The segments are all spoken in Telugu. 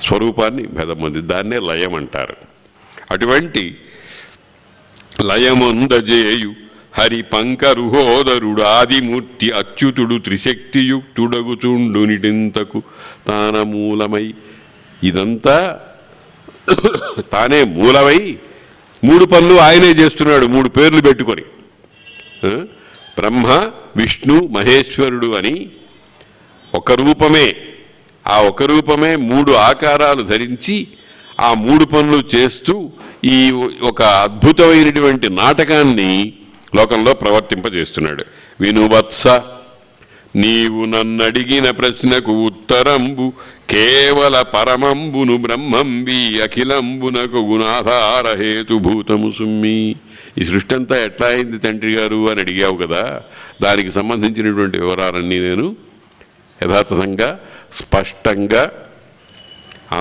స్వరూపాన్ని భేదం పొంది దాన్నే లయం అంటారు. అటువంటి లయముందజేయు హరి పంకరుహోదరుడు ఆదిమూర్తి అచ్యుతుడు త్రిశక్తియుక్తుడగుచుండు నిటింతకు తాన మూలమై, ఇదంతా తానే మూలమై 3 పనులు ఆయనే చేస్తున్నాడు 3 పేర్లు పెట్టుకొని. బ్రహ్మ విష్ణు మహేశ్వరుడు అని ఒక రూపమే, ఆ ఒక రూపమే 3 ఆకారాలు ధరించి ఆ 3 పనులు చేస్తూ ఈ ఒక అద్భుతమైనటువంటి నాటకాన్ని లోకంలో ప్రవర్తింపజేస్తున్నాడు. వినువత్స నీవు నన్నడిగిన ప్రశ్నకు ఉత్తరంబు కేవల పరమంబును బ్రహ్మంబి అఖిలంబునకు గుణాధార హేతుభూతము సుమ్మి. ఈ సృష్టి అంతా ఎట్లా అయింది తండ్రి గారు అని అడిగావు కదా, దానికి సంబంధించినటువంటి వివరాలన్నీ నేను యథాతథంగా స్పష్టంగా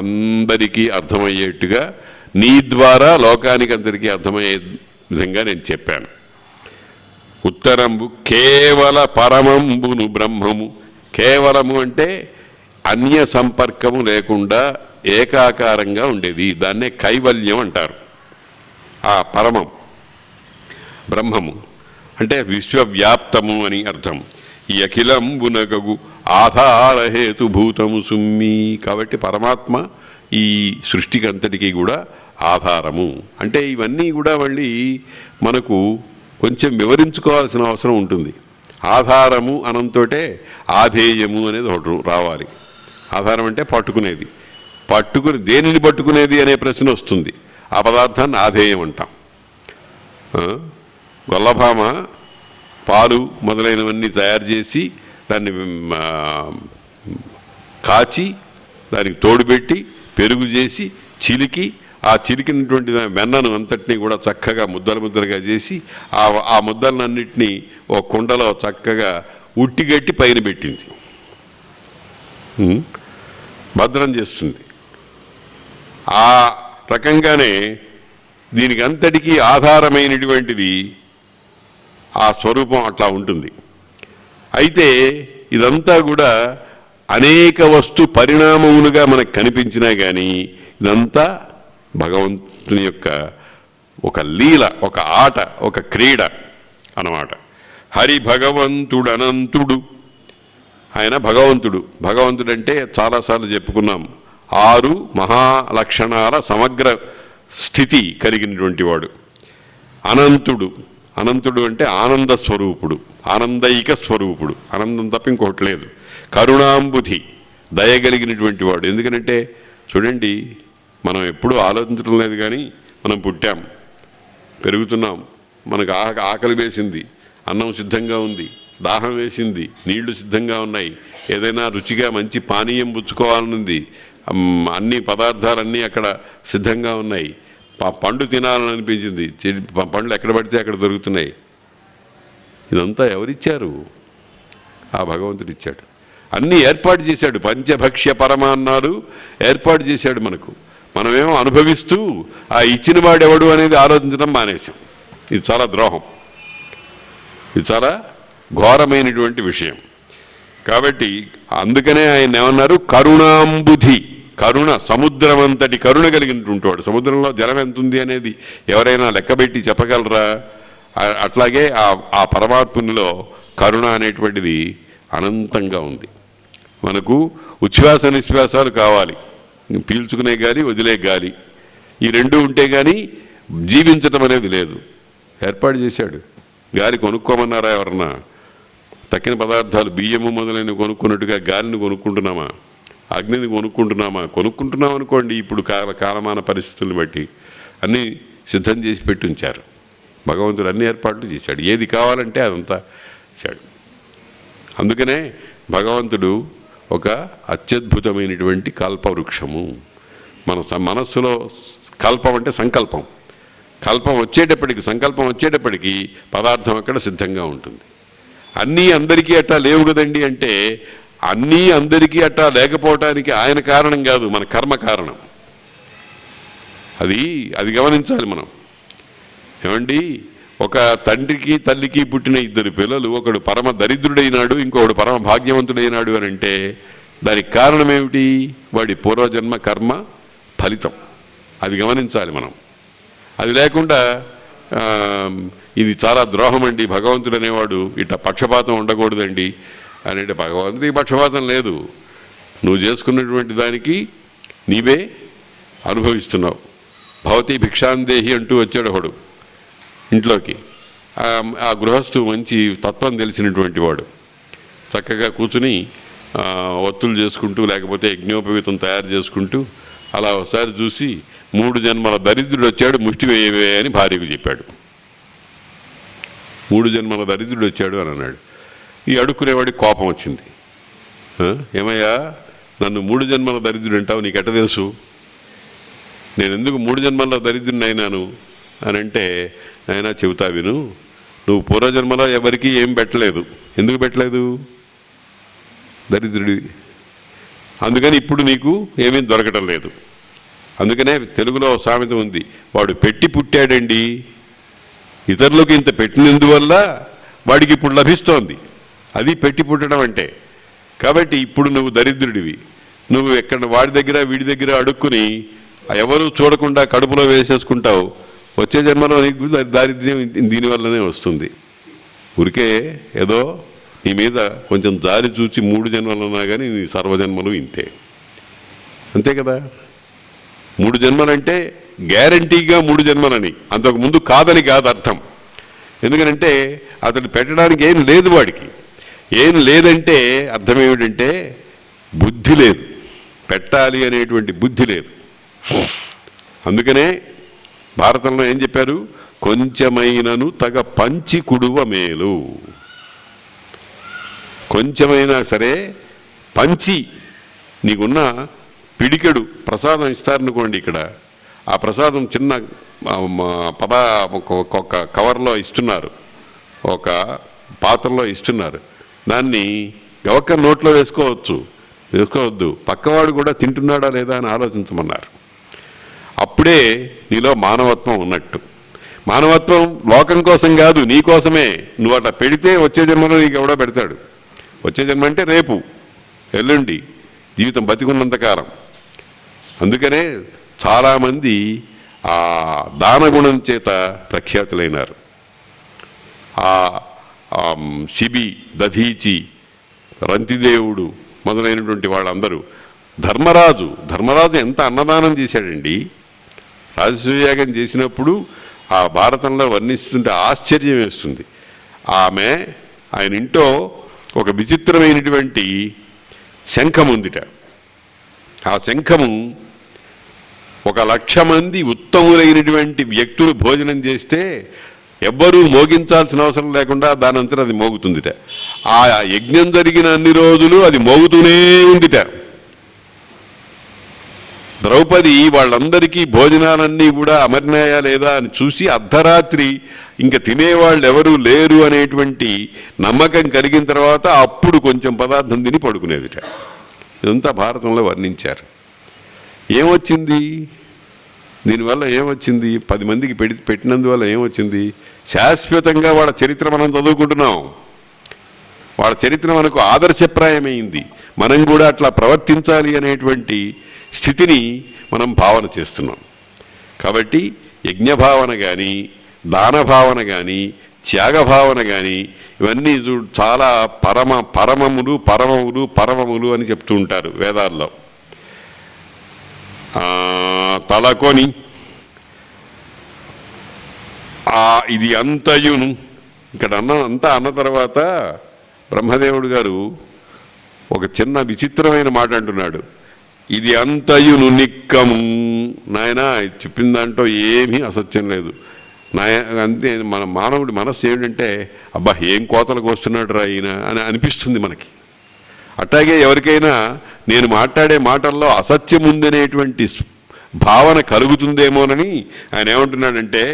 అందరికీ అర్థమయ్యేట్టుగా నీ ద్వారా లోకానికి అందరికీ అర్థమయ్యే విధంగా నేను చెప్పాను. ఉత్తరంబు కేవల పరమంబును బ్రహ్మము, కేవలము అంటే అన్య సంపర్కము లేకుండా ఏకాకారంగా ఉండేది, దాన్నే కైవల్యం అంటారు. ఆ పరమం బ్రహ్మము అంటే విశ్వవ్యాప్తము అని అర్థం. ఈ అఖిలంబునగగు ఆధారహేతుభూతము సుమ్మి. కాబట్టి పరమాత్మ ఈ సృష్టికి అంతటికీ కూడా ఆధారము. అంటే ఇవన్నీ కూడా మళ్ళీ మనకు కొంచెం వివరించుకోవాల్సిన అవసరం ఉంటుంది. ఆధారము అనంతోటే ఆధేయము అనేది ఒకటి రావాలి. ఆధారం అంటే పట్టుకునేది, దేనిని పట్టుకునేది అనే ప్రశ్న వస్తుంది. ఆ పదార్థాన్ని ఆధేయం అంటాం. గొల్లభామ పాలు మొదలైనవన్నీ తయారు చేసి దాన్ని కాచి దానికి తోడుపెట్టి పెరుగు చేసి చిలికి ఆ చిలికినటువంటి వెన్నను అంతటినీ కూడా చక్కగా ముద్దలుగా చేసి ఆ ముద్దలన్నింటినీ ఒక కుండలో చక్కగా ఉట్టిగట్టి పైన పెట్టింది, భద్రం చేస్తుంది. ఆ రకంగానే దీనికి అంతటికీ ఆధారమైనటువంటిది ఆ స్వరూపం అట్లా ఉంటుంది. అయితే ఇదంతా కూడా అనేక వస్తు పరిణామములుగా మనకు కనిపించినా కానీ ఇదంతా భగవంతుని యొక్క ఒక లీల, ఒక ఆట, ఒక క్రీడ అన్నమాట. హరి భగవంతుడు అనంతుడు, ఆయన భగవంతుడు. భగవంతుడు అంటే చాలాసార్లు చెప్పుకున్నాం, 6 మహాలక్షణాల సమగ్ర స్థితి కలిగినటువంటి వాడు. అనంతుడు, అనంతుడు అంటే ఆనంద స్వరూపుడు, ఆనందైక స్వరూపుడు, ఆనందం తప్ప ఇంకొకటి లేదు. కరుణాంబుధి, దయగలిగినటువంటి వాడు. ఎందుకంటే చూడండి, మనం ఎప్పుడూ ఆలోచించడం లేదు, కానీ మనం పుట్టాం, పెరుగుతున్నాం, మనకు ఆకలి వేసింది, అన్నం సిద్ధంగా ఉంది, దాహం వేసింది, నీళ్లు సిద్ధంగా ఉన్నాయి, ఏదైనా రుచిగా మంచి పానీయం పుచ్చుకోవాలనుంది, అన్ని పదార్థాలన్నీ అక్కడ సిద్ధంగా ఉన్నాయి, పండు తినాలని అనిపించింది, పండ్లు ఎక్కడ పడితే అక్కడ దొరుకుతున్నాయి. ఇదంతా ఎవరిచ్చారు? ఆ భగవంతుడు ఇచ్చాడు. అన్నీ ఏర్పాటు చేశాడు. పంచభక్ష్య పరమాన్నాలు ఏర్పాటు చేశాడు మనకు. మనమేమో అనుభవిస్తూ ఆ ఇచ్చిన వాడెవడు అనేది ఆలోచించడం మానేశాం. ఇది చాలా ద్రోహం, ఇది చాలా ఘోరమైనటువంటి విషయం. కాబట్టి అందుకనే ఆయన ఏమన్నారు? కరుణాంబుధి, కరుణ, సముద్రం అంతటి కరుణ కలిగినటువంటి వాడు. సముద్రంలో జలం ఎంత ఉంది అనేది ఎవరైనా లెక్కబెట్టి చెప్పగలరా? అట్లాగే ఆ పరమాత్మునిలో కరుణ అనేటువంటిది అనంతంగా ఉంది. మనకు ఉచ్ఛ్వాస నిశ్వాసాలు కావాలి, పీల్చుకునే గాలి, వదిలే గాలి, ఈ రెండు ఉంటే కానీ జీవించటం అనేది లేదు. ఏర్పాటు చేశాడు. గాలి కొనుక్కోమన్నారా ఎవరన్నా? తక్కిన పదార్థాలు బియ్యము మొదలైనవి కొనుక్కున్నట్టుగా గాలిని కొనుక్కుంటున్నామా? అగ్నిని కొనుక్కుంటున్నాం అనుకోండి. ఇప్పుడు కాలమాన పరిస్థితులను బట్టి అన్నీ సిద్ధం చేసి పెట్టి ఉంచారు. భగవంతుడు అన్ని ఏర్పాట్లు చేశాడు. ఏది కావాలంటే అదంతా చేశాడు. అందుకనే భగవంతుడు ఒక అత్యద్భుతమైనటువంటి కల్పవృక్షము. మన మనస్సులో కల్పం అంటే సంకల్పం. సంకల్పం వచ్చేటప్పటికి పదార్థం అక్కడ సిద్ధంగా ఉంటుంది. అన్నీ అందరికీ అట్టా లేవు కదండి అంటే, అన్నీ అందరికీ అట్టా లేకపోవటానికి ఆయన కారణం కాదు, మన కర్మ కారణం. అది గమనించాలి మనం. ఏమండి, ఒక తండ్రికి తల్లికి పుట్టిన 2 పిల్లలు, ఒకడు పరమ దరిద్రుడైనాడు, ఇంకొకడు పరమ భాగ్యవంతుడైనాడు అని అంటే దానికి కారణం ఏమిటి? వాడి పూర్వజన్మ కర్మ ఫలితం. అది గమనించాలి మనం. అది లేకుండా ఇది చాలా ద్రోహం అండి, భగవంతుడు అనేవాడు ఇట్లా పక్షపాతం ఉండకూడదండి అంటే భగవంతుడికి పక్షపాతం లేదు. నువ్వు చేసుకున్నటువంటి దానికి నీవే అనుభవిస్తున్నావు. భవతి భిక్షాందేహి అంటూ వచ్చాడు ఒకడు ఇంట్లోకి. ఆ గృహస్థు మంచి తత్వం తెలిసినటువంటి వాడు చక్కగా కూర్చుని ఒత్తులు చేసుకుంటూ లేకపోతే యజ్ఞోపవీతం తయారు చేసుకుంటూ అలా ఒకసారి చూసి 3 జన్మల దరిద్రుడు వచ్చాడు ముష్టి వేయవే అని భార్యకు చెప్పాడు. 3 జన్మల దరిద్రుడు వచ్చాడు అని అన్నాడు. ఈ అడుక్కునేవాడికి కోపం వచ్చింది. ఏమయ్యా, నన్ను 3 జన్మల దరిద్రుడు అంటావు, నీకు ఎట్ట తెలుసు? నేను ఎందుకు 3 జన్మల దరిద్రుడిని అయినాను అని అంటే, అయినా చెబుతా విను, నువ్వు పూర్వజన్మలో ఎవరికి ఏం పెట్టలేదు. ఎందుకు పెట్టలేదు? దరిద్రుడి. అందుకని ఇప్పుడు నీకు ఏమీ దొరకటం లేదు. అందుకనే తెలుగులో సామెత ఉంది, వాడు పెట్టి పుట్టాడండి, ఇతరులకు ఇంత పెట్టినందువల్ల వాడికి ఇప్పుడు లభిస్తోంది. అది పెట్టి పుట్టడం అంటే. కాబట్టి ఇప్పుడు నువ్వు దరిద్రుడివి. నువ్వు ఎక్కడ వాడి దగ్గర వీడి దగ్గర అడుక్కుని ఎవరు చూడకుండా కడుపులో వేసేసుకుంటావు. వచ్చే జన్మలో నీకు దారిద్ర్యం దీనివల్లనే వస్తుంది. ఊరికే ఏదో నీ మీద కొంచెం జారి చూచి 3 జన్మలు ఉన్నా కానీ నీ సర్వజన్మలు ఇంతే. అంతే కదా. 3 జన్మలంటే గ్యారంటీగా 3 జన్మలని, అంతకుముందు కాదని కాదు అర్థం. ఎందుకనంటే అతడు పెట్టడానికి ఏం లేదు, వాడికి ఏం లేదంటే అర్థం ఏమిటంటే బుద్ధి లేదు, పెట్టాలి అనేటువంటి బుద్ధి లేదు. అందుకనే భారతంలో ఏం చెప్పారు? కొంచెమైనను తగ పంచి కుడువ మేలు. కొంచెమైనా సరే పంచి, నీకున్న పిడికెడు ప్రసాదం ఇస్తారనుకోండి, ఇక్కడ ఆ ప్రసాదం చిన్న ఒక కవర్లో ఇస్తున్నారు, ఒక పాత్రలో ఇస్తున్నారు. దాన్ని గవక్క నోట్లో వేసుకోవద్దు, పక్కవాడు కూడా తింటున్నాడా లేదా అని ఆలోచించమన్నారు. అప్పుడే నీలో మానవత్వం ఉన్నట్టు. మానవత్వం లోకం కోసం కాదు, నీ కోసమే. నువ్వు అట్లా పెడితే వచ్చే జన్మలో నీకు ఎవడో పెడతాడు. వచ్చే జన్మ అంటే రేపు, ఎల్లుండి, జీవితం బతికున్నంతకాలం. అందుకనే చాలామంది ఆ దానగుణం చేత ప్రఖ్యాతులైనారు. శిబి, దధీచి, రంతిదేవుడు మొదలైనటువంటి వాళ్ళందరూ. ధర్మరాజు ఎంత అన్నదానం చేశాడండి. రాజసూయాగం చేసినప్పుడు ఆ భారతంలో వర్ణిస్తుంటే ఆశ్చర్యం వేస్తుంది. ఆయన ఇంట్లో ఒక విచిత్రమైనటువంటి శంఖం ఉందిట. ఆ శంఖము 1,00,000 మంది ఉత్తములైనటువంటి వ్యక్తులు భోజనం చేస్తే ఎవ్వరూ మోగించాల్సిన అవసరం లేకుండా దానంతరం అది మోగుతుందిట. ఆ యజ్ఞం జరిగిన అన్ని రోజులు అది మోగుతూనే ఉందిట. ద్రౌపది వాళ్ళందరికీ భోజనాలన్నీ కూడా అమర్నాయా లేదా అని చూసి అర్ధరాత్రి ఇంక తినేవాళ్ళు ఎవరూ లేరు అనేటువంటి నమ్మకం కలిగిన తర్వాత అప్పుడు కొంచెం పదార్థం తిని పడుకునేదిట. ఇదంతా భారతంలో వర్ణించారు. ఏమొచ్చింది దీనివల్ల? ఏమొచ్చింది? 10 మందికి పెట్టినందువల్ల ఏమొచ్చింది? శాశ్వతంగా వాళ్ళ చరిత్ర మనం చదువుకుంటున్నాం. వాళ్ళ చరిత్ర మనకు ఆదర్శప్రాయమైంది. మనం కూడా అట్లా ప్రవర్తించాలి అనేటువంటి స్థితిని మనం భావన చేస్తున్నాం. కాబట్టి యజ్ఞభావన కానీ, దానభావన కానీ, త్యాగభావన కానీ ఇవన్నీ చాలా పరమములు అని చెప్తూ ఉంటారు వేదాల్లో. తలకొని ఇది అంతయును ఇక్కడ అన్న తర్వాత బ్రహ్మదేవుడు గారు ఒక చిన్న విచిత్రమైన మాట అంటున్నాడు. ఇది అంతయును నిక్కము. నాయన చెప్పిన దాంట్లో ఏమీ అసత్యం లేదు. అంతే. మన మానవుడి మనస్సు ఏమిటంటే, అబ్బా ఏం కోతలకు వస్తున్నాడు రా ఈయన అని అనిపిస్తుంది మనకి. అట్లాగే ఎవరికైనా నేను మాట్లాడే మాటల్లో అసత్యం ఉందనేటువంటి భావన కలుగుతుందేమోనని ఆయన ఏమంటున్నాడంటే,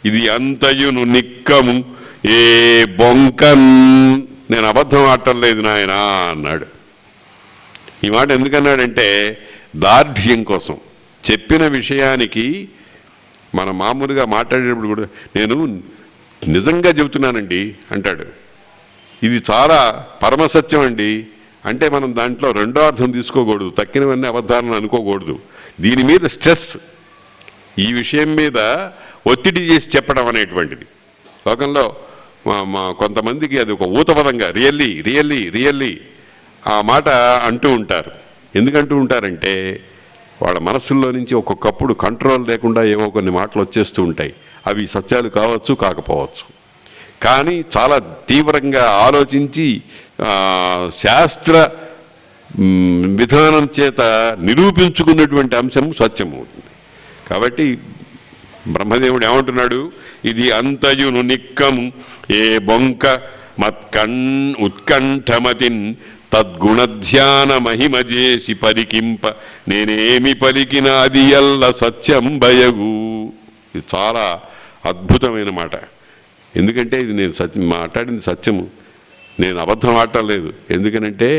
ఇది అంతయును నిక్కము ఏ బొంకన్, నేను అబద్ధం ఆడటలేదు నాయన అన్నాడు. ఈ మాట ఎందుకన్నాడంటే దార్ఢ్యం కోసం. చెప్పిన విషయానికి మన మామూలుగా మాట్లాడేటప్పుడు కూడా నేను నిజంగా చెబుతున్నానండి అంటాడు. ఇది చాలా పరమసత్యం అండి అంటే మనం దాంట్లో రెండో అర్థం తీసుకోకూడదు, తక్కినవన్నీ అబద్ధాలను అనుకోకూడదు. దీని మీద స్ట్రెస్, ఈ విషయం మీద ఒత్తిడి చేసి చెప్పడం అనేటువంటిది లోకంలో కొంతమందికి అది ఒక ఊతపదంగా రియల్లీ రియల్లీ రియల్లీ ఆ మాట అంటూ ఉంటారు. ఎందుకంటూ ఉంటారంటే వాళ్ళ మనస్సుల్లో నుంచి ఒక్కొక్కప్పుడు కంట్రోల్ లేకుండా ఏవో కొన్ని మాటలు వచ్చేస్తూ ఉంటాయి. అవి సత్యాలు కావచ్చు, కాకపోవచ్చు. కానీ చాలా తీవ్రంగా ఆలోచించి శాస్త్ర విధానం చేత నిరూపించుకున్నటువంటి అంశం సత్యం అవుతుంది. కాబట్టి బ్రహ్మదేవుడు ఏమంటున్నాడు, ఇది అంతయును నిక్కము ఏ బొంక ఉత్కంఠమతిన్ తద్గుణధ్యాన మహిమ చేసి పరికింప నేనేమి పలికిన అది ఎల్ల సత్యం బయగు. ఇది చాలా అద్భుతమైన మాట. ఎందుకంటే ఇది నేను మాట్లాడింది సత్యము, నేను అబద్ధం మాట్లాడలేదు. ఎందుకనంటే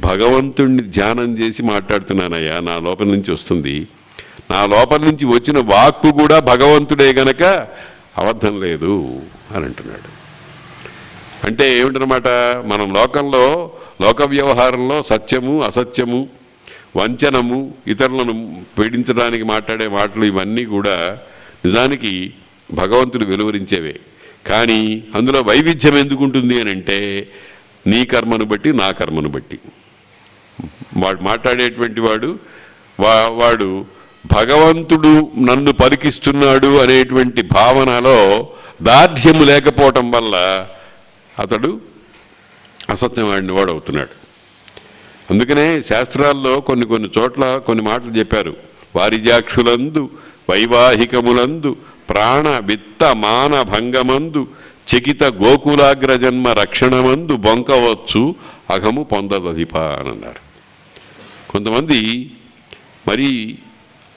భగవంతుణ్ణి ధ్యానం చేసి మాట్లాడుతున్నానయ్యా, నా లోపల నుంచి వస్తుంది. నా లోపల నుంచి వచ్చిన వాక్కు కూడా భగవంతుడే గనక అబద్ధం లేదు అని అంటున్నాడు. అంటే ఏమిటనమాట, మనం లోకంలో లోక వ్యవహారంలో సత్యము అసత్యము వంచనము ఇతరులను పీడించడానికి మాట్లాడే మాటలు ఇవన్నీ కూడా నిజానికి భగవంతుడు వెలువరించేవే. కానీ అందులో వైవిధ్యం ఎందుకుంటుంది అని అంటే నీ కర్మను బట్టి నా కర్మను బట్టి వాడు మాట్లాడేటువంటి వాడు భగవంతుడు నన్ను పలికిస్తున్నాడు అనేటువంటి భావనలో దార్ఢ్యము లేకపోవటం వల్ల అతడు అసత్యవాడిని వాడు అవుతున్నాడు. అందుకనే శాస్త్రాల్లో కొన్ని చోట్ల కొన్ని మాటలు చెప్పారు. వారిజాక్షులందు వైవాహికములందు ప్రాణ విత్త మాన భంగమందు చకిత గోకులాగ్రజన్మ రక్షణమందు బొంకవచ్చు అఘము పొందదధిప అని అన్నారు. కొంతమంది మరీ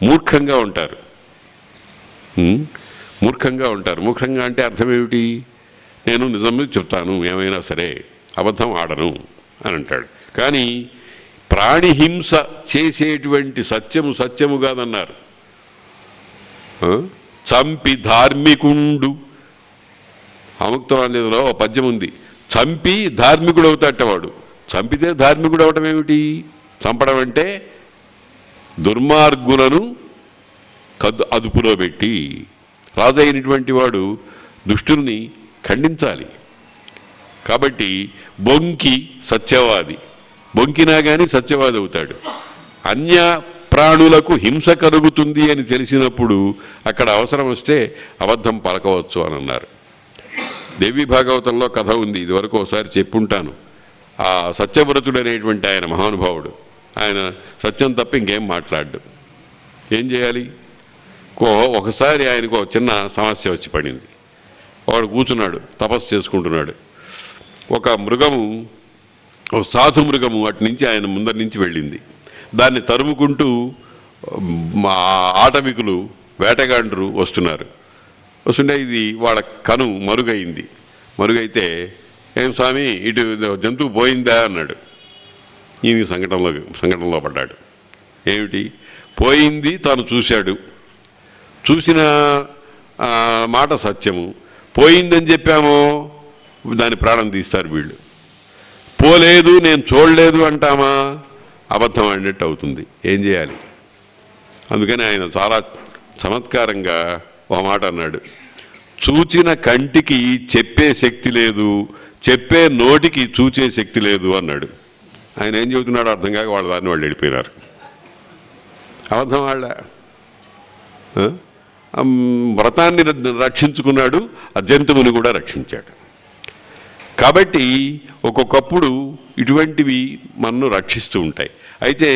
మూర్ఖంగా ఉంటారు. మూర్ఖంగా అంటే అర్థం ఏమిటి, నేను నిజం మీద చెప్తాను ఏమైనా సరే, అబద్ధం ఆడను అని అంటాడు. కానీ ప్రాణిహింస చేసేటువంటి సత్యము కాదన్నారు. చంపి ధార్మికుండు, అముక్తవాణిలో పద్యం ఉంది, చంపి ధార్మికుడు అవుతాట వాడు. చంపితే ధార్మికుడు అవటం ఏమిటి? చంపడం అంటే దుర్మార్గులను అదుపులో పెట్టి, రాజు అయినటువంటి వాడు దుష్టుల్ని ఖండించాలి. కాబట్టి బొంకి సత్యవాది, బొంకినా కానీ సత్యవాది అవుతాడు. అన్య ప్రాణులకు హింస కలుగుతుంది అని తెలిసినప్పుడు అక్కడ అవసరం వస్తే అబద్ధం పలకవచ్చు అని అన్నారు. దేవీ భాగవతంలో కథ ఉంది, ఇదివరకు ఒకసారి చెప్పుంటాను. ఆ సత్యవ్రతుడు అనేటువంటి ఆయన మహానుభావుడు, ఆయన సత్యం తప్ప ఇంకేం మాట్లాడు. ఏం చేయాలి? ఒకసారి ఆయనకు చిన్న సమస్య వచ్చి పడింది. వాడు కూర్చున్నాడు, తపస్సు చేసుకుంటున్నాడు. ఒక మృగము, ఒక సాధు మృగము అటు నుంచి ఆయన ముందరి నుంచి వెళ్ళింది. దాన్ని తరుముకుంటూ ఆటవికులు వేటగాండ్రు వస్తుంటే ఇది వాళ్ళ కను మరుగైతే ఏం స్వామి ఇటు జంతువు పోయిందా అన్నాడు. ఈయన సంఘటనలో పడ్డాడు. ఏమిటి పోయింది? తాను చూసిన మాట సత్యము. పోయిందని చెప్పామో దాని ప్రాణం తీస్తారు వీళ్ళు. పోలేదు నేను చూడలేదు అంటామా అబద్ధం ఆడినట్టు అవుతుంది. ఏం చేయాలి? అందుకని ఆయన చాలా చమత్కారంగా ఒక మాట అన్నాడు, చూచిన కంటికి చెప్పే శక్తి లేదు, చెప్పే నోటికి చూచే శక్తి లేదు అన్నాడు. ఆయన ఏం చెబుతున్నాడో అర్థం కాక వాళ్ళ దాన్ని వాళ్ళు వెళ్ళిపోయినారు. అబద్ధం వాళ్ళ వ్రతాన్ని రక్షించుకున్నాడు, ఆ జంతువుని కూడా రక్షించాడు. కాబట్టి ఒక్కొక్కప్పుడు ఇటువంటివి మనను రక్షిస్తూ ఉంటాయి. అయితే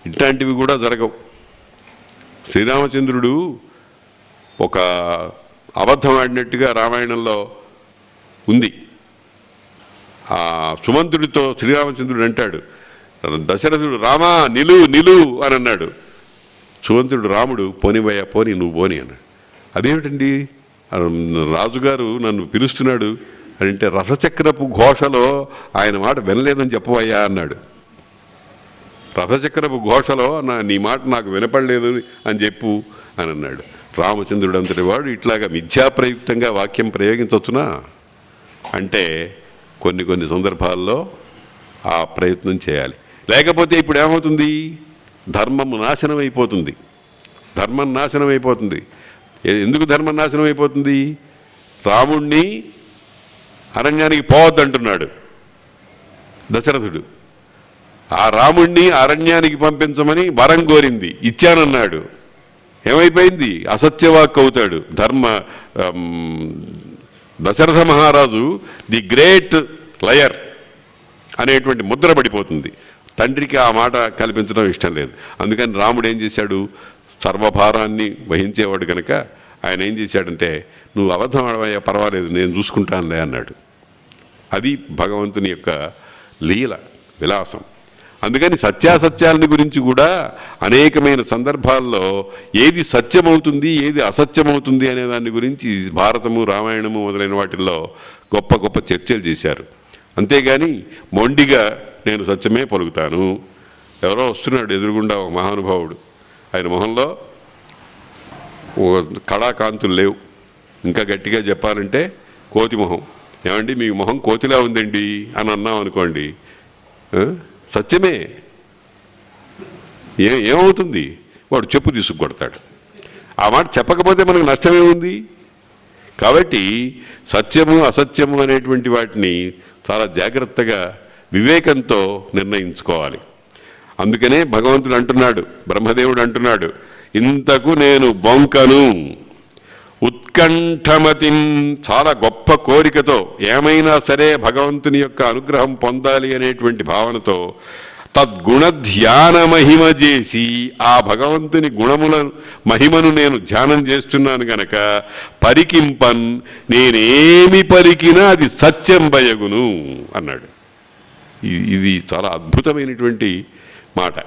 ఇట్లాంటివి కూడా జరగవు. శ్రీరామచంద్రుడు ఒక అబద్ధం ఆడినట్టుగా రామాయణంలో ఉంది. ఆ సుమంతుడితో శ్రీరామచంద్రుడు అంటాడు, దశరథుడు రామా నిలు అని అన్నాడు. సుమంతుడు రాముడు పోనివయ్యా పోని నువ్వు పోని అన్నాడు. అదేమిటండి, రాజుగారు నన్ను పిలుస్తున్నాడు అంటే రథచక్రపు ఘోషలో ఆయన మాట వినలేదని చెప్పవయ్యా అన్నాడు. రథచక్రపు ఘోషలో నీ మాట నాకు వినపడలేదు అని చెప్పు అని అన్నాడు. రామచంద్రుడు అంతటి వాడు ఇట్లాగా మిథ్యాప్రయుక్తంగా వాక్యం ప్రయోగించవచ్చునా అంటే కొన్ని సందర్భాల్లో ఆ ప్రయత్నం చేయాలి. లేకపోతే ఇప్పుడు ఏమవుతుంది, ధర్మం నాశనం అయిపోతుంది. ధర్మం నాశనం అయిపోతుంది. ఎందుకు ధర్మం నాశనం అయిపోతుంది? రాముణ్ణి అరణ్యానికి పోవద్దంటున్నాడు దశరథుడు. ఆ రాముణ్ణి అరణ్యానికి పంపించమని వరం కోరింది, ఇచ్చానన్నాడు. ఏమైపోయింది? అసత్యవాక్ అవుతాడు. దశరథ మహారాజు ది గ్రేట్ లయర్ అనేటువంటి ముద్ర పడిపోతుంది. తండ్రికి ఆ మాట కల్పించడం ఇష్టం లేదు. అందుకని రాముడు ఏం చేశాడు, సర్వభారాన్ని వహించేవాడు కనుక ఆయన ఏం చేశాడంటే, నువ్వు అబద్ధం ఆడవయ్యా పర్వాలేదు, నేను చూసుకుంటానులే అన్నాడు. అది భగవంతుని యొక్క లీల, విలాసం. అందుకని సత్యాసత్యాలని గురించి కూడా అనేకమైన సందర్భాల్లో ఏది సత్యమవుతుంది, ఏది అసత్యమవుతుంది అనే దాని గురించి భారతము, రామాయణము మొదలైన వాటిల్లో గొప్ప గొప్ప చర్చలు చేశారు. అంతేగాని మొండిగా నేను సత్యమే పలుకుతాను. ఎవరో వస్తున్నాడు ఎదురుగుండా ఒక మహానుభావుడు, ఆయన మొహంలో కళాకాంతులు లేవు. ఇంకా గట్టిగా చెప్పాలంటే కోతి మొహం. ఏమండి మీ మొహం కోతిలా ఉందండి అని అన్నాం అనుకోండి, సత్యమే. ఏమవుతుంది? వాడు చెప్పు తీసుకొడతాడు. ఆ మాట చెప్పకపోతే మనకు నష్టమేముంది? కాబట్టి సత్యము అసత్యము అనేటువంటి వాటిని చాలా జాగ్రత్తగా వివేకంతో నిర్ణయించుకోవాలి. అందుకనే భగవంతుడు అంటున్నాడు, బ్రహ్మదేవుడు అంటున్నాడు, ఇంతకు నేను బొంకను ఉత్కంఠమతిన్, చాలా గొప్ప కోరికతో ఏమైనా సరే భగవంతుని యొక్క అనుగ్రహం పొందాలి అనేటువంటి భావనతో తద్గుణ ధ్యాన మహిమ చేసి ఆ భగవంతుని గుణముల మహిమను నేను ధ్యానం చేస్తున్నాను గనక పరికింపన్, నేనేమి పరికినా అది సత్యం బయగును అన్నాడు. ఇది చాలా అద్భుతమైనటువంటి మాట.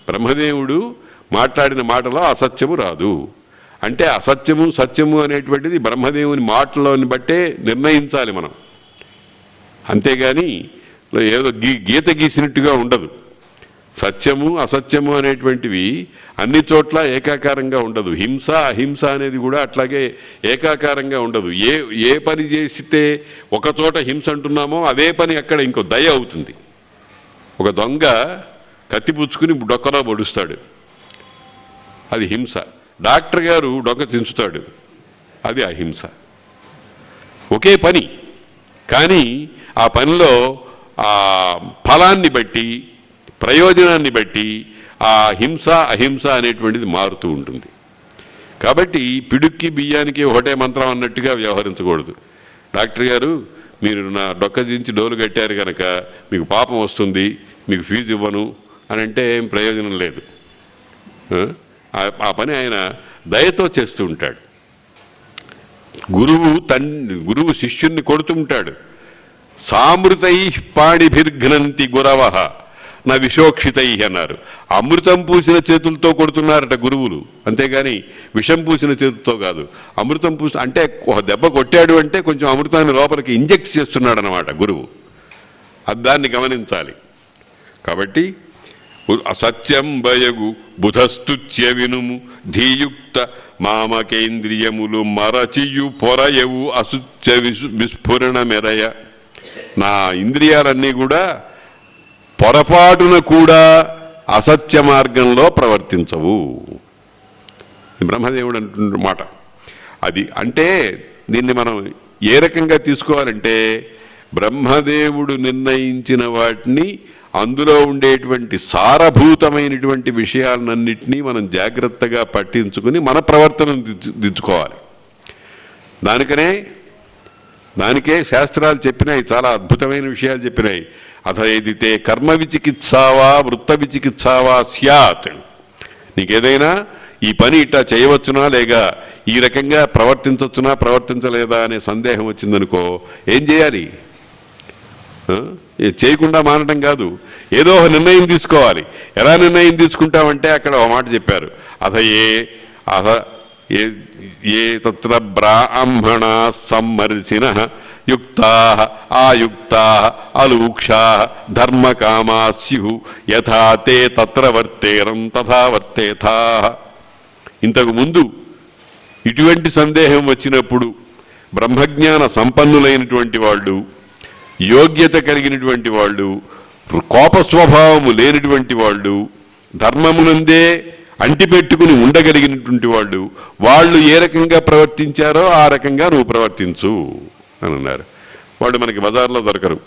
బ్రహ్మదేవుడు మాట్లాడిన మాటలో అసత్యము రాదు. అంటే అసత్యము సత్యము అనేటువంటిది బ్రహ్మదేవుని మాటలోని బట్టే నిర్ణయించాలి మనం. అంతేగాని ఏదో గీత గీసినట్టుగా ఉండదు. సత్యము అసత్యము అనేటువంటివి అన్ని చోట్ల ఏకాకారంగా ఉండదు. హింస అహింస అనేది కూడా అట్లాగే ఏకాకారంగా ఉండదు. ఏ పని చేస్తే ఒక చోట హింస అంటున్నామో అదే పని అక్కడ ఇంకో దయ అవుతుంది. ఒక దొంగ కత్తిపుచ్చుకుని డొక్కలో పొడుస్తాడు, అది హింస. డాక్టర్ గారు డొక్క దించుతాడు, అది అహింస. ఒకే పని, కానీ ఆ పనిలో ఆ ఫలాన్ని బట్టి, ప్రయోజనాన్ని బట్టి ఆ హింస అహింస అనేటువంటిది మారుతూ ఉంటుంది. కాబట్టి పిడుక్కి బియ్యానికి ఒకటే మంత్రం అన్నట్టుగా వ్యవహరించకూడదు. డాక్టర్ గారు మీరు నా డొక్క దించి డోలు కట్టారు కనుక మీకు పాపం వస్తుంది, మీకు ఫీజు ఇవ్వను అని అంటే ఏం ప్రయోజనం లేదు. ఆ పని ఆయన దయతో చేస్తూ ఉంటాడు. గురువు శిష్యుణ్ణి కొడుతుంటాడు. సామృతై పాణిభిర్ఘ్నంతి గురవ నా విషోక్షితై అన్నారు. అమృతం పూసిన చేతులతో కొడుతున్నారట గురువులు, అంతేగాని విషం పూసిన చేతులతో కాదు. అమృతం అంటే ఒక దెబ్బ కొట్టాడు అంటే కొంచెం అమృతాన్ని లోపలికి ఇంజెక్ట్ చేస్తున్నాడు అన్నమాట గురువు. దాన్ని గమనించాలి. కాబట్టి అసత్యం బయగు బుధస్తుత్య వినుము ధీయుక్త మామకేంద్రియములు మరచియు పొరయవు అసుత్య విస్ఫురణ మెరయ. నా ఇంద్రియాలన్నీ కూడా పొరపాటున కూడా అసత్య మార్గంలో ప్రవర్తించవు. బ్రహ్మదేవుడు అంటున్న మాట అది. అంటే దీన్ని మనం ఏ రకంగా తీసుకోవాలంటే బ్రహ్మదేవుడు నిర్ణయించిన వాటిని, అందులో ఉండేటువంటి సారభూతమైనటువంటి విషయాలన్నింటినీ మనం జాగ్రత్తగా పట్టించుకుని మన ప్రవర్తనను దిద్దుకోవాలి. దానికే శాస్త్రాలు చెప్పినాయి, చాలా అద్భుతమైన విషయాలు చెప్పినాయి. అథ ఏదితే కర్మ విచికిత్సావా వృత్త విచికిత్సావా స్యాత్, నీకేదైనా ఈ పని ఇట్టా చేయవచ్చునా లేక ఈ రకంగా ప్రవర్తించవచ్చునా ప్రవర్తించలేదా అనే సందేహం వచ్చిందనుకో, ఏం చేయాలి? చేయకుండా మానడం కాదు, ఏదో ఒక నిర్ణయం తీసుకోవాలి. ఎలా నిర్ణయం తీసుకుంటామంటే అక్కడ ఒక మాట చెప్పారు, ఏ తత్ర బ్రాహ్మణా సమ్మర్శిన యుక్తా ఆయుక్తా అలూక్షా ధర్మకామా స్యు యథా తే తత్ర వర్తేరం తథా వర్తేథా. ఇంతకు ముందు ఇటువంటి సందేహం వచ్చినప్పుడు బ్రహ్మజ్ఞాన సంపన్నులైనటువంటి వాళ్ళు, యోగ్యత కలిగినటువంటి వాళ్ళు కోప స్వభావము లేనిటువంటి వాళ్ళు, ధర్మమునందే అంటిపెట్టుకుని ఉండగలిగినటువంటి వాళ్ళు ఏ రకంగా ప్రవర్తించారో ఆ రకంగా నువ్వు ప్రవర్తించు అని అన్నారు. వాళ్ళు మనకి బజార్లో దొరకరు,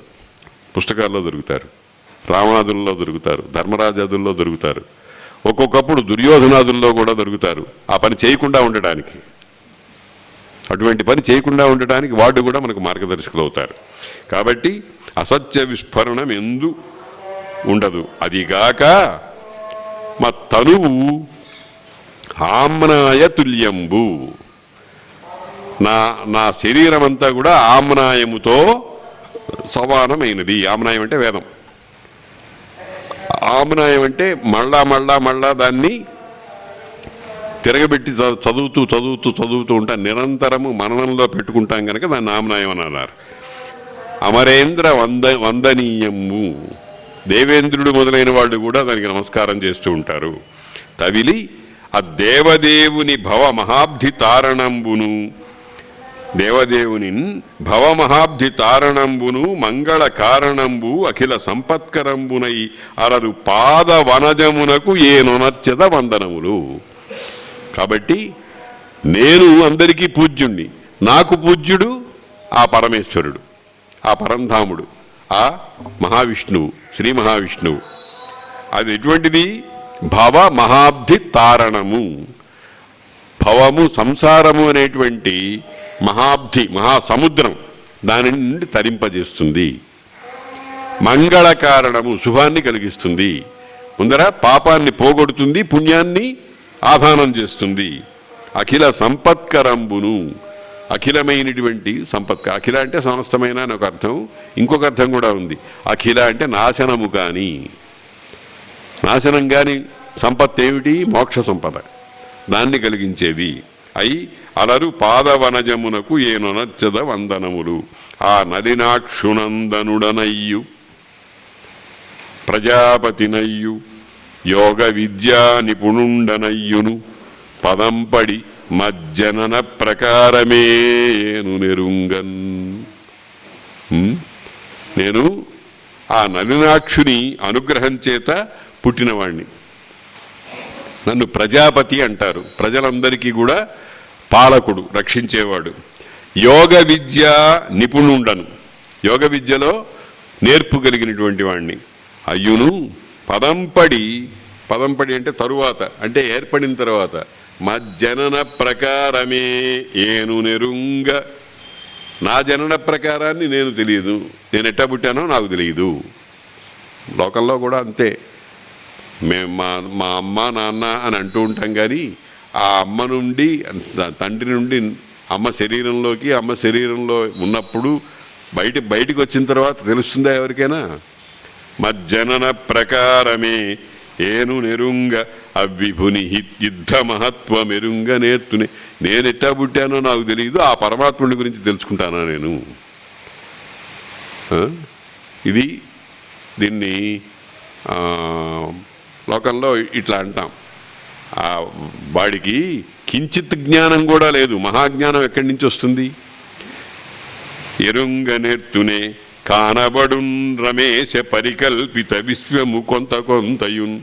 పుస్తకాల్లో దొరుకుతారు, రావణాదుల్లో దొరుకుతారు, ధర్మరాజాదుల్లో దొరుకుతారు, ఒక్కొక్కప్పుడు దుర్యోధనాదుల్లో కూడా దొరుకుతారు. ఆ పని చేయకుండా ఉండడానికి, అటువంటి పని చేయకుండా ఉండడానికి వాళ్ళు కూడా మనకు మార్గదర్శకులు అవుతారు. కాబట్టి అసత్య విస్ఫరణం ఎందు ఉండదు. అదిగాక మా తనువు ఆమ్నాయ తుల్యంబు, నా శరీరం అంతా కూడా ఆమ్నాయముతో సమానమైనది. ఆమ్నాయం అంటే వేదం. ఆమ్నాయం అంటే మళ్ళా దాన్ని తిరగబెట్టి చదువుతూ ఉంటాం, నిరంతరము మననంలో పెట్టుకుంటాం కనుక దాన్ని ఆమ్నాయం అని అన్నారు. అమరేంద్ర వందనీయము, దేవేంద్రుడు మొదలైన వాళ్ళు కూడా దానికి నమస్కారం చేస్తూ ఉంటారు. తవిలి ఆ దేవదేవుని భవమహాబ్ధి తారణంబును, దేవదేవుని భవమహాబ్ధి తారణంబును మంగళ కారణంబు అఖిల సంపత్కరంబునై అరరు పాద వనజమునకు ఏనొనర్చద వందనములు. కాబట్టి నేను అందరికీ పూజ్యుణ్ణి, నాకు పూజ్యుడు ఆ పరమేశ్వరుడు, ఆ పరంధాముడు, ఆ మహావిష్ణువు, శ్రీ మహావిష్ణువు. అది ఎటువంటిది? భవ మహాబ్ధి తారణము. భవము సంసారము అనేటువంటి మహాబ్ధి, మహాసముద్రం, దాని నుండి తరింపజేస్తుంది. మంగళ కారణము, శుభాన్ని కలిగిస్తుంది. ముందర పాపాన్ని పోగొడుతుంది, పుణ్యాన్ని ఆధానం చేస్తుంది. అఖిల సంపత్కరంబును, అఖిలమైనటువంటి సంపత్. అఖిల అంటే సమస్తమైన అని ఒక అర్థం, ఇంకొక అర్థం కూడా ఉంది. అఖిల అంటే నాశనము కానీ, నాశనం కాని సంపత్ ఏమిటి? మోక్ష సంపద, దాన్ని కలిగించేది. అయి అలరు పాదవనజమునకు ఏనొనర్చద వందనములు. ఆ నలినాక్షునందనుడనయ్యు ప్రజాపతినయ్యు యోగ విద్యా నిపుణుండనయ్యును పదంపడి మజ్జనన ప్రకారమేను నెరుంగన్. నేను ఆ నలినాక్షుని అనుగ్రహం చేత పుట్టినవాణ్ణి. నన్ను ప్రజాపతి అంటారు, ప్రజలందరికీ కూడా పాలకుడు, రక్షించేవాడు. యోగ విద్య నిపుణుండను, యోగ విద్యలో నేర్పు కలిగినటువంటి వాణ్ణి. అయ్యును పదంపడి అంటే తరువాత, అంటే ఏర్పడిన తర్వాత, మజ్జనన ప్రకారమే ఏను నెరుంగ, నా జనన ప్రకారాన్ని నేను తెలియదు, నేను ఎట్టా పుట్టానో నాకు తెలియదు. లోకంలో కూడా అంతే. మేము మా అమ్మ నాన్న అని అంటూ ఉంటాం, కానీ ఆ అమ్మ నుండి, తండ్రి నుండి అమ్మ శరీరంలోకి, అమ్మ శరీరంలో ఉన్నప్పుడు బయటికి వచ్చిన తర్వాత తెలుస్తుందా ఎవరికైనా? మజ్జనన ప్రకారమే ఏను నెరుంగ అవిభుని యుద్ధ మహత్వమెరుంగ నేర్తునే. నేను ఎట్టా పుట్టానో నాకు తెలియదు, ఆ పరమాత్ముడి గురించి తెలుసుకుంటానా నేను? దీన్ని లోకంలో ఇట్లా అంటాం. వాడికి కించిత్ జ్ఞానం కూడా లేదు, మహాజ్ఞానం ఎక్కడి నుంచి వస్తుంది? ఎరుంగ నేర్తునే కానబడున్ రమేశ పరికల్పిత విశ్వము కొంతయున్.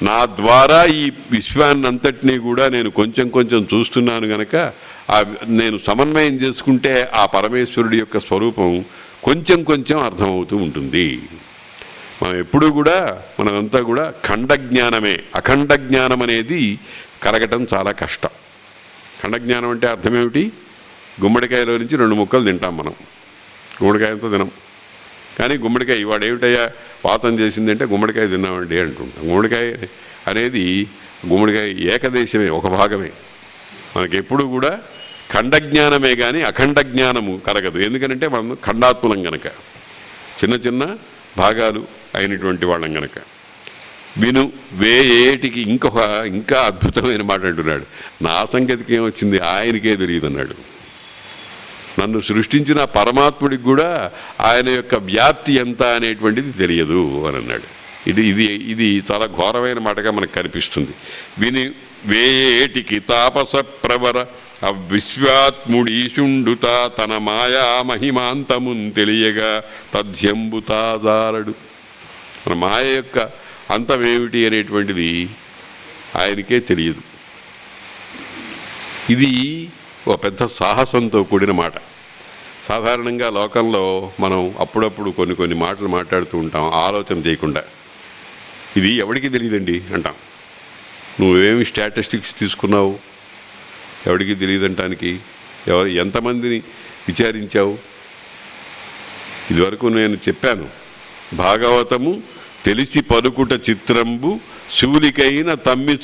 నా ద్వారా ఈ విశ్వాన్నంతటినీ కూడా నేను కొంచెం చూస్తున్నాను గనక నేను సమన్వయం చేసుకుంటే ఆ పరమేశ్వరుడి యొక్క స్వరూపం కొంచెం అర్థమవుతూ ఉంటుంది. మనం ఎప్పుడూ కూడా, మనమంతా కూడా ఖండజ్ఞానమే. అఖండ జ్ఞానం అనేది కలగటం చాలా కష్టం. ఖండజ్ఞానం అంటే అర్థం ఏమిటి? గుమ్మడికాయలో నుంచి 2 ముక్కలు తింటాం మనం, గుమ్మడికాయంతో తినం. కానీ గుమ్మడికాయ ఇవాడు ఏమిటయ్యా వాతం చేసిందంటే గుమ్మడికాయ తిన్నామండి అంటుంటాం. గుమ్మడికాయ అనేది గుమ్మడికాయ ఏకదేశమే, ఒక భాగమే. మనకెప్పుడు కూడా ఖండజ్ఞానమే కానీ అఖండ జ్ఞానము కలగదు. ఎందుకంటే మనం ఖండాత్మలం గనక, చిన్న భాగాలు అయినటువంటి వాళ్ళం గనక. విను వేయేటికి ఇంకా అద్భుతమైన మాట అంటున్నాడు. నా సంగతికి ఏమొచ్చింది ఆయనకే తెలియదు అన్నాడు. నన్ను సృష్టించిన పరమాత్ముడికి కూడా ఆయన యొక్క వ్యాప్తి ఎంత అనేటువంటిది తెలియదు అని అన్నాడు. ఇది చాలా ఘోరమైన మాటగా మనకు కనిపిస్తుంది. విని వేయేటికి తాపస ప్రవర అవిశ్వాత్ముడీశుండుతా తన మాయా మహిమాంతమున్ తెలియగా తథ్యంబుతాజాలడు. మన మాయ యొక్క అంతం ఏమిటి అనేటువంటిది ఆయనకే తెలియదు. ఇది ఒక పెద్ద సాహసంతో కూడిన మాట. సాధారణంగా లోకంలో మనం అప్పుడప్పుడు కొన్ని మాటలు మాట్లాడుతూ ఉంటాం ఆలోచన చేయకుండా. ఇది ఎవరికి తెలియదండి అంటాం. నువ్వేమి స్టాటిస్టిక్స్ తీసుకున్నావు, ఎవరికి తెలియదంటానికి? ఎంతమందిని విచారించావు? ఇదివరకు నేను చెప్పాను, భాగవతము తెలిసి పలుకుట చిత్రంబు శూలికైన తమ్మి